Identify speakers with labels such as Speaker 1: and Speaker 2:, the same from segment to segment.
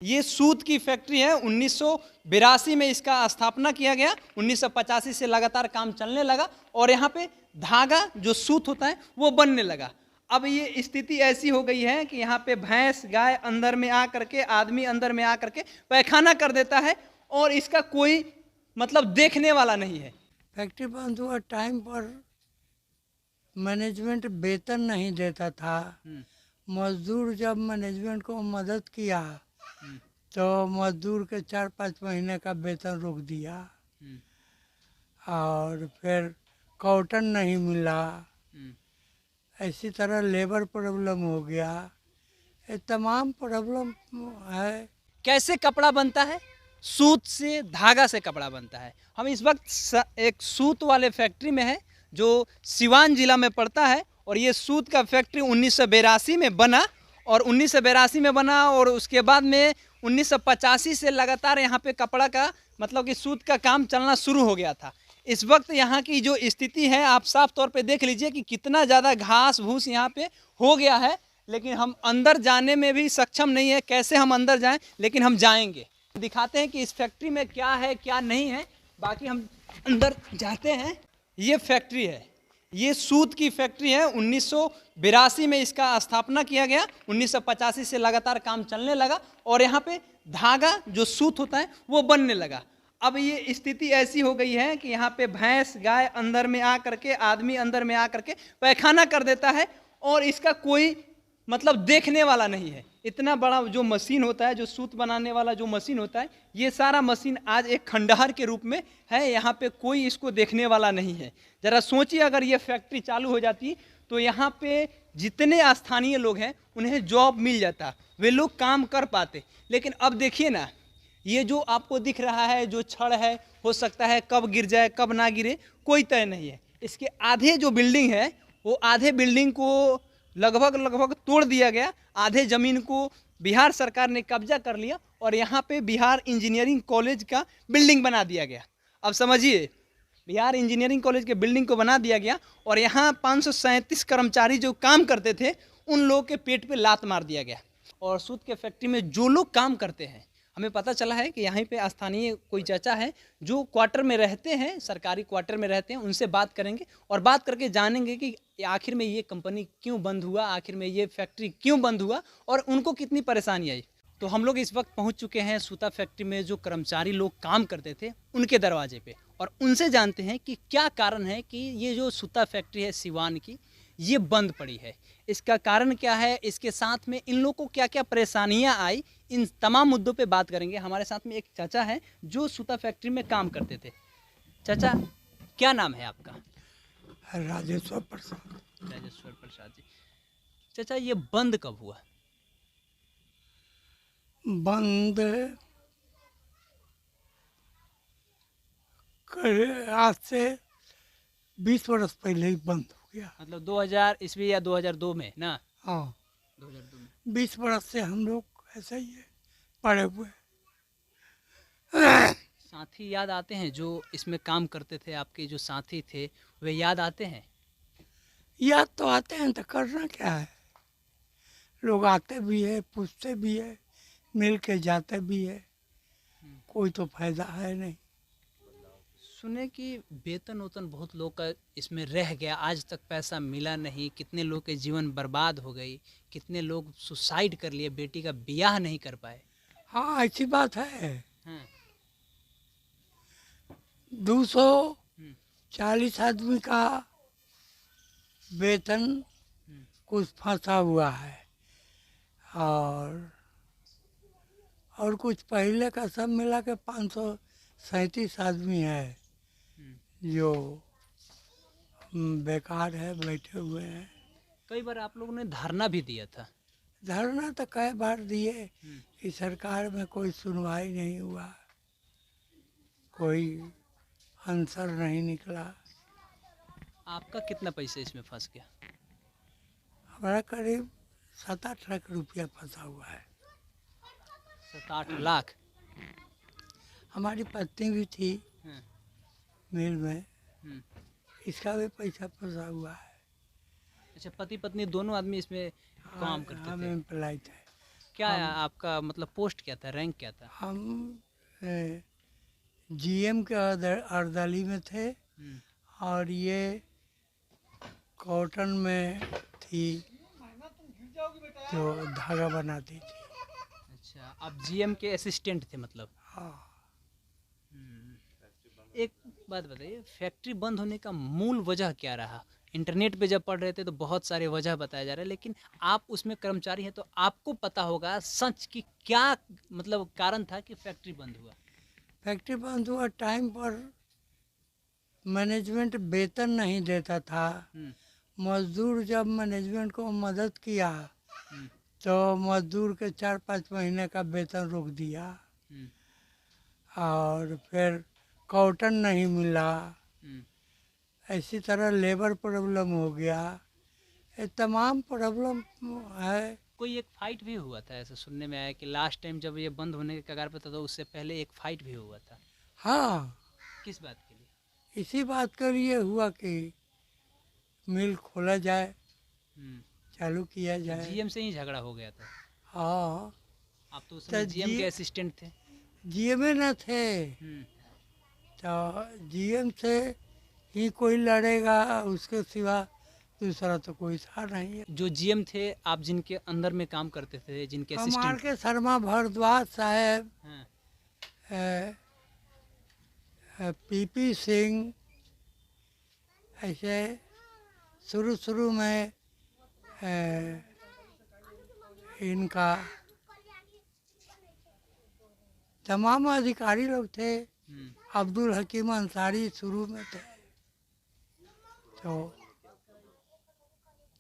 Speaker 1: ये सूत की फैक्ट्री है। 1982 में इसका स्थापना किया गया। 1985 से लगातार काम चलने लगा और यहाँ पे धागा जो सूत होता है वो बनने लगा। अब ये स्थिति ऐसी हो गई है कि यहाँ पे भैंस गाय अंदर में आ करके, आदमी अंदर में आ करके पैखाना कर देता है और इसका कोई मतलब देखने वाला नहीं है।
Speaker 2: फैक्ट्री बंद हुआ टाइम पर मैनेजमेंट वेतन नहीं देता था। मजदूर जब मैनेजमेंट को मदद किया तो मजदूर के 4-5 महीने का वेतन रोक दिया और फिर कॉटन नहीं मिला। ऐसी तरह लेबर प्रॉब्लम हो गया। ये तमाम प्रॉब्लम है।
Speaker 1: कैसे कपड़ा बनता है? सूत से, धागा से कपड़ा बनता है। हम इस वक्त एक सूत वाले फैक्ट्री में है जो सिवान जिला में पड़ता है और ये सूत का फैक्ट्री 1982 में बना और 1982 में बना और उसके बाद में 1985 से लगातार यहाँ पे कपड़ा का मतलब कि सूत का काम चलना शुरू हो गया था। इस वक्त यहाँ की जो स्थिति है आप साफ तौर पे देख लीजिए कि कितना ज़्यादा घास भूस यहाँ पे हो गया है, लेकिन हम अंदर जाने में भी सक्षम नहीं है। कैसे हम अंदर जाएं, लेकिन हम जाएंगे, दिखाते हैं कि इस फैक्ट्री में क्या है क्या नहीं है। बाकी हम अंदर जाते हैं। ये फैक्ट्री है, ये सूत की फैक्ट्री है। 1982 में इसका स्थापना किया गया। 1985 से लगातार काम चलने लगा और यहाँ पे धागा जो सूत होता है वो बनने लगा। अब ये स्थिति ऐसी हो गई है कि यहाँ पे भैंस गाय अंदर में आ करके, आदमी अंदर में आ करके पैखाना कर देता है और इसका कोई मतलब देखने वाला नहीं है। इतना बड़ा जो मशीन होता है, जो सूत बनाने वाला जो मशीन होता है, ये सारा मशीन आज एक खंडहर के रूप में है। यहाँ पे कोई इसको देखने वाला नहीं है। ज़रा सोचिए अगर ये फैक्ट्री चालू हो जाती तो यहाँ पे जितने स्थानीय लोग हैं उन्हें जॉब मिल जाता, वे लोग काम कर पाते। लेकिन अब देखिए ना, ये जो आपको दिख रहा है जो छड़ है, हो सकता है कब गिर जाए कब ना गिरे, कोई तय नहीं है। इसके आधे जो बिल्डिंग है वो आधे बिल्डिंग को लगभग तोड़ दिया गया। आधे ज़मीन को बिहार सरकार ने कब्जा कर लिया और यहाँ पे बिहार इंजीनियरिंग कॉलेज का बिल्डिंग बना दिया गया। अब समझिए, बिहार इंजीनियरिंग कॉलेज के बिल्डिंग को बना दिया गया और यहाँ 537 कर्मचारी जो काम करते थे उन लोगों के पेट पे लात मार दिया गया। और सूत के फैक्ट्री में जो लोग काम करते हैं, हमें पता चला है कि यहाँ पे स्थानीय कोई चाचा है जो क्वार्टर में रहते हैं, सरकारी क्वार्टर में रहते हैं। उनसे बात करेंगे और बात करके जानेंगे कि आखिर में ये कंपनी क्यों बंद हुआ, आखिर में ये फैक्ट्री क्यों बंद हुआ और उनको कितनी परेशानी आई। तो हम लोग इस वक्त पहुंच चुके हैं सूता फैक्ट्री में जो कर्मचारी लोग काम करते थे उनके दरवाजे पे और उनसे जानते हैं कि क्या कारण है कि ये जो सूता फैक्ट्री है सिवान की, ये बंद पड़ी है। इसका कारण क्या है, इसके साथ में इन लोगों को क्या क्या परेशानियां आई, इन तमाम मुद्दों पे बात करेंगे। हमारे साथ में एक चाचा है जो सूता फैक्ट्री में काम करते थे। चाचा, क्या नाम है आपका?
Speaker 2: राजेश्वर प्रसाद।
Speaker 1: राजेश्वर प्रसाद जी। चाचा, ये बंद कब हुआ?
Speaker 2: बंद आज से 20 वर्ष पहले ही बंद हो गया।
Speaker 1: मतलब 2000 ईस्वी या 2002 में ना?
Speaker 2: हाँ,
Speaker 1: 2002 में।
Speaker 2: 20 वर्ष से हम लोग ऐसे ही है पड़े हुए।
Speaker 1: साथी याद आते हैं जो इसमें काम करते थे, आपके जो साथी थे वे याद आते हैं?
Speaker 2: याद तो आते हैं, तो करना क्या है। लोग आते भी है, पूछते भी है, मिल के जाते भी है, कोई तो फायदा है नहीं।
Speaker 1: सुने कि वेतन वेतन बहुत लोग का इसमें रह गया, आज तक पैसा मिला नहीं। कितने लोग के जीवन बर्बाद हो गई, कितने लोग सुसाइड कर लिए, बेटी का ब्याह नहीं कर पाए।
Speaker 2: हाँ, ऐसी बात है।
Speaker 1: हाँ।
Speaker 2: 240 आदमी का वेतन कुछ फंसा हुआ है और कुछ पहले का सब मिला के 537 आदमी है जो बेकार है, बैठे हुए हैं।
Speaker 1: कई बार आप लोगों ने धरना भी दिया था।
Speaker 2: धरना तो कई बार दिए, इस सरकार में कोई सुनवाई नहीं हुआ, कोई आंसर नहीं निकला।
Speaker 1: आपका कितना पैसा इसमें फंस गया?
Speaker 2: हमारा करीब 7-8 लाख रुपया फंसा हुआ है।
Speaker 1: 7-8 लाख?
Speaker 2: हमारी पत्नी भी थी
Speaker 1: हाँ।
Speaker 2: मिल में, इसका भी पैसा फंसा हुआ है।
Speaker 1: अच्छा, पति पत्नी दोनों आदमी इसमें काम करते
Speaker 2: हम
Speaker 1: थे?
Speaker 2: एम्प्लॉय थे।
Speaker 1: क्या आपका मतलब पोस्ट क्या था, रैंक क्या था?
Speaker 2: हम जीएम के अर्दली में थे,
Speaker 1: हम्म,
Speaker 2: और ये कॉटन में थी जो धागा बनाती थी।
Speaker 1: अच्छा, आप जीएम के असिस्टेंट थे मतलब।
Speaker 2: हाँ,
Speaker 1: एक बात बताइए, फैक्ट्री बंद होने का मूल वजह क्या रहा? इंटरनेट पे जब पढ़ रहे थे तो बहुत सारे वजह बताया जा रहा है, लेकिन आप उसमें कर्मचारी हैं तो आपको पता होगा सच की क्या मतलब कारण था कि फैक्ट्री बंद हुआ।
Speaker 2: फैक्ट्री बंद हुआ टाइम पर मैनेजमेंट वेतन नहीं देता था।
Speaker 1: हम्म,
Speaker 2: मजदूर जब मैनेजमेंट को मदद किया
Speaker 1: हम्म,
Speaker 2: तो मजदूर के 4-5 महीने का वेतन रोक दिया,
Speaker 1: हम्म,
Speaker 2: और फिर कॉटन नहीं मिला।
Speaker 1: हम्म।
Speaker 2: इसी तरह लेबर प्रॉब्लम हो गया। ये तमाम प्रॉब्लम है।
Speaker 1: कोई एक फाइट भी हुआ था, ऐसा सुनने में आया कि लास्ट टाइम जब ये बंद होने के कगार पर था तो उससे पहले एक फाइट भी हुआ था।
Speaker 2: हाँ,
Speaker 1: किस बात के लिए?
Speaker 2: इसी बात के लिए हुआ कि मिल खोला जाए,
Speaker 1: हम्म,
Speaker 2: चालू किया जाए।
Speaker 1: जीएम से ही झगड़ा हो गया था।
Speaker 2: हाँ,
Speaker 1: आप तो उस
Speaker 2: तो
Speaker 1: समय जीएम के असिस्टेंट थे।
Speaker 2: जीएम न थे,
Speaker 1: हम्म,
Speaker 2: तो जीएम से ही कोई लड़ेगा, उसके सिवा दूसरा तो कोई था नहीं है।
Speaker 1: जो जीएम थे आप जिनके अंदर में काम करते थे, जिनके
Speaker 2: हमार
Speaker 1: असिस्टेंट थे।
Speaker 2: के शर्मा भारद्वाज साहब,
Speaker 1: हाँ,
Speaker 2: पीपी सिंह, ऐसे शुरू शुरू में अ, इनका तमाम अधिकारी लोग थे।
Speaker 1: हम्म।
Speaker 2: अब्दुल हकीम अंसारी शुरू में थे। तो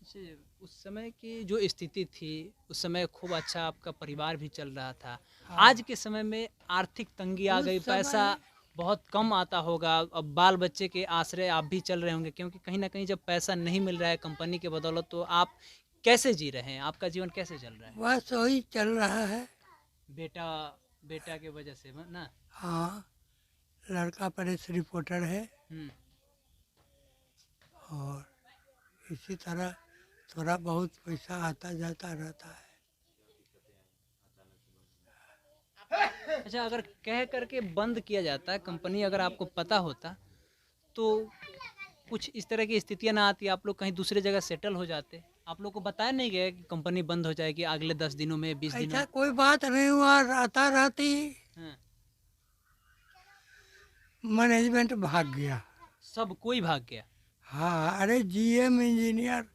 Speaker 1: जैसे उस समय की जो स्थिति थी, उस समय खूब अच्छा आपका परिवार भी चल रहा था।
Speaker 2: हाँ,
Speaker 1: आज के समय में आर्थिक तंगी आ
Speaker 2: उस
Speaker 1: गई, पैसा
Speaker 2: समय
Speaker 1: बहुत कम आता होगा, अब बाल बच्चे के आश्रय आप भी चल रहे होंगे, क्योंकि कहीं ना कहीं जब पैसा नहीं मिल रहा है कंपनी के बदौलत तो आप कैसे जी रहे हैं, आपका जीवन कैसे चल रहा है?
Speaker 2: बस वही चल रहा है।
Speaker 1: बेटा बेटा के वजह से ना।
Speaker 2: हाँ, लड़का प्रेस रिपोर्टर है,
Speaker 1: हम्म,
Speaker 2: और इसी तरह थोड़ा बहुत पैसा आता जाता रहता है।
Speaker 1: अच्छा, अगर कह करके बंद किया जाता है कंपनी, अगर आपको पता होता तो कुछ इस तरह की स्थितियां ना आती, आप लोग कहीं दूसरी जगह सेटल हो जाते। आप लोग को बताया नहीं गया कि कंपनी बंद हो जाएगी अगले 10 दिनों में, 20 दिनों
Speaker 2: ऐसा
Speaker 1: में?
Speaker 2: कोई बात नहीं हुआ, राता राती
Speaker 1: हाँ,
Speaker 2: मैनेजमेंट भाग गया।
Speaker 1: सब कोई भाग गया।
Speaker 2: हाँ, अरे जीएम इंजीनियर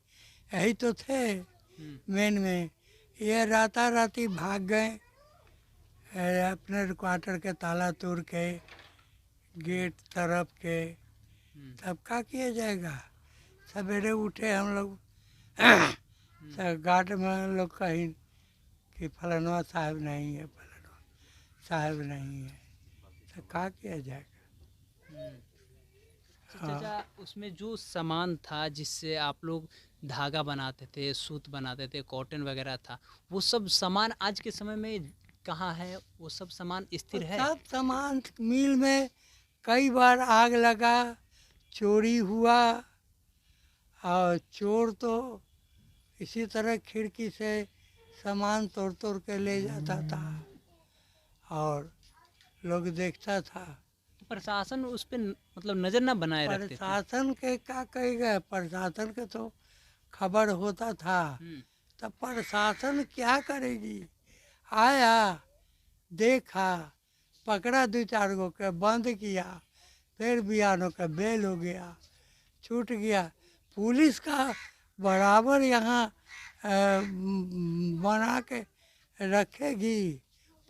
Speaker 2: यही तो थे
Speaker 1: हम्म,
Speaker 2: मेन में। ये राता राती भाग गए, अपने क्वार्टर के ताला तोड़ के, गेट तरफ के।
Speaker 1: हम्म,
Speaker 2: तब क्या किया जाएगा? सवेरे उठे हम लोग,
Speaker 1: हम्म,
Speaker 2: तो गार्ड में हम लोग कहीं कि फलाना साहब नहीं है, फलाना साहब नहीं है, तो क्या किया जाएगा?
Speaker 1: हम्म। तो
Speaker 2: हाँ,
Speaker 1: चाचा, उसमें जो सामान था जिससे आप लोग धागा बनाते थे, सूत बनाते थे, कॉटन वगैरह था, वो सब सामान आज के समय में कहाँ है? वो सब सामान
Speaker 2: और
Speaker 1: स्थिर है?
Speaker 2: सब सामान मिल में कई बार आग लगा, चोरी हुआ, और चोर तो इसी तरह खिड़की से सामान तोड़ तोड़ के ले जाता था, और लोग देखता था।
Speaker 1: तो प्रशासन उस पर मतलब नज़र ना बनाए रखते थे?
Speaker 2: प्रशासन के क्या कहेगा? प्रशासन के तो खबर होता था,
Speaker 1: हम्म,
Speaker 2: तब प्रशासन क्या करेगी? आया, देखा, पकड़ा 2-4 गो के, बंद किया, फिर बयानों का बेल हो गया, छूट गया। पुलिस का बराबर यहाँ बना के रखेगी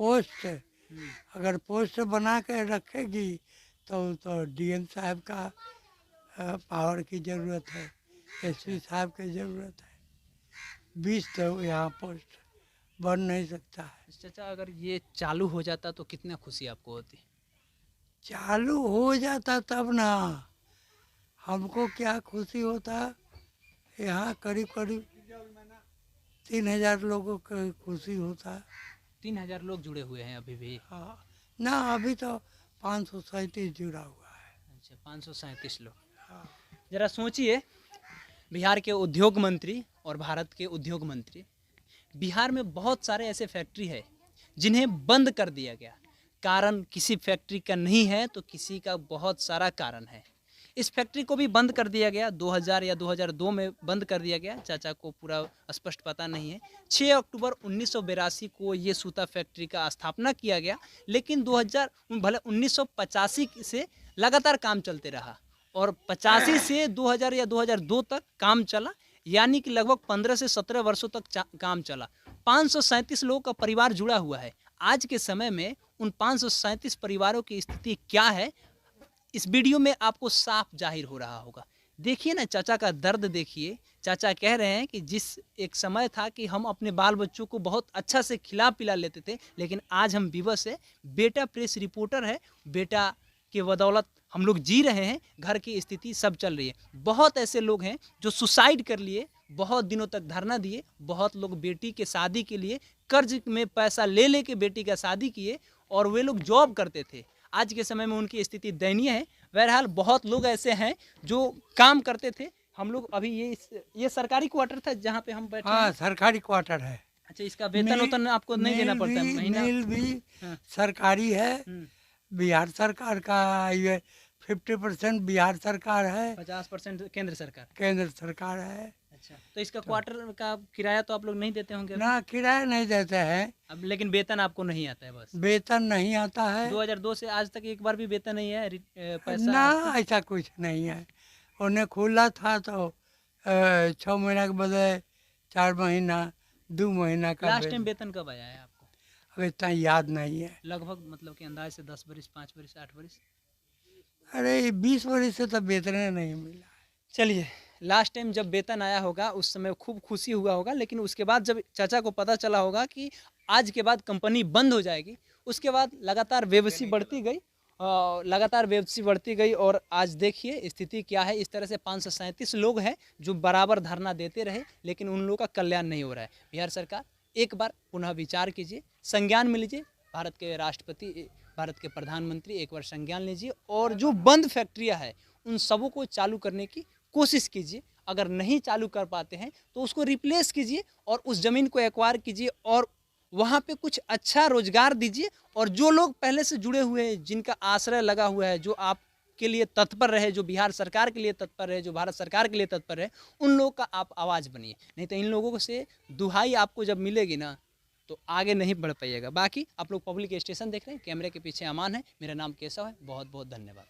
Speaker 2: पोस्ट।
Speaker 1: हम्म,
Speaker 2: अगर पोस्ट बना के रखेगी तो डीएम साहब का पावर की ज़रूरत है, एसपी साहब की ज़रूरत है। 20 तो यहाँ पोस्ट बन नहीं सकता है।
Speaker 1: चाचा, अगर ये चालू हो जाता तो कितना खुशी आपको होती?
Speaker 2: चालू हो जाता तब ना हमको क्या खुशी होता। यहाँ करीब करीब 3,000 लोगों की खुशी होता।
Speaker 1: 3000 लोग जुड़े हुए हैं अभी भी?
Speaker 2: हाँ, ना अभी तो 537 जुड़ा हुआ है।
Speaker 1: अच्छा, 537 लोग।
Speaker 2: हाँ,
Speaker 1: जरा सोचिए, बिहार के उद्योग मंत्री और भारत के उद्योग मंत्री बिहार में बहुत सारे ऐसे फैक्ट्री है जिन्हें बंद कर दिया गया। कारण किसी फैक्ट्री का नहीं है तो किसी का बहुत सारा कारण है। इस फैक्ट्री को भी बंद कर दिया गया 2000 या 2002 में बंद कर दिया गया, चाचा को पूरा स्पष्ट पता नहीं है। 6 अक्टूबर 1982 को ये सूता फैक्ट्री का स्थापना किया गया, लेकिन 2000 भले 1985 से लगातार काम चलते रहा और 85 से 2000 या 2002 तक काम चला, यानी कि लगभग 15 से 17 वर्षों तक काम चला। 537 लोगों का परिवार जुड़ा हुआ है। आज के समय में उन 537 परिवारों की स्थिति क्या है, इस वीडियो में आपको साफ जाहिर हो रहा होगा। देखिए ना, चाचा का दर्द देखिए। चाचा कह रहे हैं कि जिस एक समय था कि हम अपने बाल बच्चों को बहुत अच्छा से खिला पिला लेते थे, लेकिन आज हम विवश है। बेटा प्रेस रिपोर्टर है, बेटा के बदौलत हम लोग जी रहे हैं, घर की स्थिति सब चल रही है। बहुत ऐसे लोग हैं जो सुसाइड कर लिए, बहुत दिनों तक धरना दिए, बहुत लोग बेटी के शादी के लिए कर्ज में पैसा ले लेके बेटी का शादी किए और वे लोग जॉब करते थे। आज के समय में उनकी स्थिति दयनीय है। बहरहाल बहुत लोग ऐसे हैं जो काम करते थे। हम लोग अभी ये सरकारी क्वार्टर था जहाँ पे हम बैठे
Speaker 2: हाँ,
Speaker 1: हैं।
Speaker 2: सरकारी क्वार्टर है।
Speaker 1: अच्छा, इसका वेतन वेतन आपको नहीं देना पड़ता है महीना?
Speaker 2: मिल भी
Speaker 1: हाँ।
Speaker 2: सरकारी है, बिहार सरकार का। ये 50% बिहार सरकार है,
Speaker 1: 50% केंद्र सरकार।
Speaker 2: केंद्र सरकार है।
Speaker 1: अच्छा, तो इसका क्वार्टर का किराया तो आप लोग नहीं देते होंगे?
Speaker 2: ना किराया नहीं देते हैं,
Speaker 1: अब लेकिन वेतन आपको नहीं आता है? बस
Speaker 2: वेतन नहीं आता है
Speaker 1: 2002 से आज तक एक बार भी वेतन नहीं है, पैसा
Speaker 2: ना, ऐसा कुछ नहीं है। उन्हें खुला था तो 6 महीना के बदले 4 महीना 2 महीना का
Speaker 1: लास्ट टाइम वेतन कब आया है आपको?
Speaker 2: अब इतना याद नहीं है।
Speaker 1: लगभग मतलब कि अंदाज से 10 बरिस, 5 बरिस, 8 बरिस?
Speaker 2: अरे 20 वर्ष से तो वेतन नहीं मिला।
Speaker 1: चलिए, लास्ट टाइम जब वेतन आया होगा उस समय खूब खुशी हुआ होगा, लेकिन उसके बाद जब चाचा को पता चला होगा कि आज के बाद कंपनी बंद हो जाएगी, उसके बाद लगातार बेबसी बढ़ती गई, और आज देखिए स्थिति क्या है। इस तरह से 537 लोग हैं जो बराबर धरना देते रहे, लेकिन उन लोगों का कल्याण नहीं हो रहा है। बिहार सरकार एक बार पुनः विचार कीजिए, संज्ञान में लीजिए। भारत के राष्ट्रपति, भारत के प्रधानमंत्री एक बार संज्ञान लीजिए और जो बंद फैक्ट्रियाँ हैं उन सबों को चालू करने की कोशिश कीजिए। अगर नहीं चालू कर पाते हैं तो उसको रिप्लेस कीजिए और उस ज़मीन को एक्वायर कीजिए और वहाँ पे कुछ अच्छा रोजगार दीजिए। और जो लोग पहले से जुड़े हुए हैं, जिनका आश्रय लगा हुआ है, जो आपके लिए तत्पर रहे, जो बिहार सरकार के लिए तत्पर रहे, जो भारत सरकार के लिए तत्पर रहे, उन लोगों का आप आवाज़ बनिए। नहीं तो इन लोगों से दुहाई आपको जब मिलेगी ना तो आगे नहीं बढ़ पाइएगा। बाकी आप लोग पब्लिक स्टेशन देख रहे हैं, कैमरे के पीछे अमान है, मेरा नाम केशव है। बहुत बहुत धन्यवाद।